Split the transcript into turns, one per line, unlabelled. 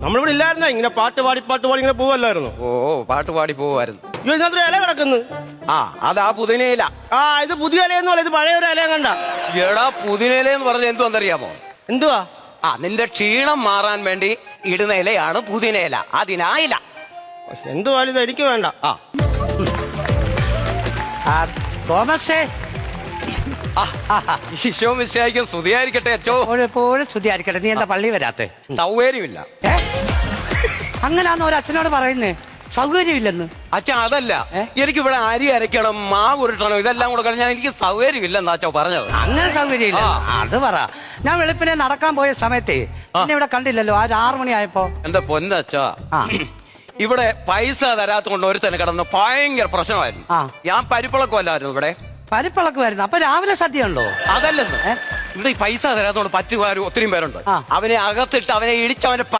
നമ്മളിവിടെ ഇല്ലായിരുന്നോ? ഇങ്ങനെ പാട്ട് പാടി ഇങ്ങനെ പോവല്ലായിരുന്നു.
ഓ പാട്ട് പാടി പോവായിരുന്നു.
ഇതിനകത്ത് ഇല കിടക്കുന്നു.
ആ അതാ പുതിനയില.
ആ ഇത് പുതിയ ഇലയൊന്നും അല്ല, ഇത് പഴയ ഒരു ഇലയും കണ്ട.
എടാ പുതിനയില എന്ന് പറഞ്ഞ എന്തുവെന്നറിയാമോ?
എന്തുവാ?
ആ നിന്റെ ക്ഷീണം മാറാൻ വേണ്ടി ഇടുന്ന ഇലയാണ് പുതിനയില. അതിനായില.
എന്തുവാലും ഇത് എനിക്ക് വേണ്ട.
തോമസേ,
ഈശോ മിശിഹായ്ക്കും സ്തുതിയായിരിക്കട്ടെ അച്ചോ.
എപ്പോഴും സ്തുതിയായിരിക്കട്ടെ. നീ എന്താ പള്ളി വരാത്തെ?
സൗകര്യമില്ല.
അങ്ങനാന്ന് ഒരു അച്ഛനോട് പറയുന്നേ, സൗകര്യമില്ലെന്ന്.
അച്ഛാ അതല്ല, എനിക്കിവിടെ അരി അരയ്ക്കണം, മാവ് ഉരുട്ടണം, ഇതെല്ലാം കൂടെ കഴിഞ്ഞാൽ എനിക്ക് സൗകര്യമില്ലെന്ന് അച്ഛോ പറഞ്ഞത്.
അങ്ങനെ സൗകര്യമില്ല അത് പറ. ഞാൻ വെളുപ്പിനെ നടക്കാൻ പോയ സമയത്തേ എന്നെ ഇവിടെ കണ്ടില്ലല്ലോ. ആ 6 മണിയായപ്പോ.
എന്റെ പൊന്നച്ചാ, ഇവിടെ പൈസ തരാത്തോണ്ട് ഒരുത്തന്നെ കിടന്ന് ഭയങ്കര പ്രശ്നമായിരുന്നു. ഞാൻ പരിപ്പിളക്കമല്ലായിരുന്നു ഇവിടെ.
പരിപ്പിളക്കുമായിരുന്നു. അപ്പൊ രാവിലെ സദ്യ ഉണ്ടോ?
അതല്ലെന്ന്, ഇവിടെ ഈ പൈസ തരാത്തോണ്ട് പറ്റുകാർ ഒത്തിരി പേരുണ്ട്. അവനെ അകത്തിട്ട് അവനെ ഇടിച്ചവന്റെ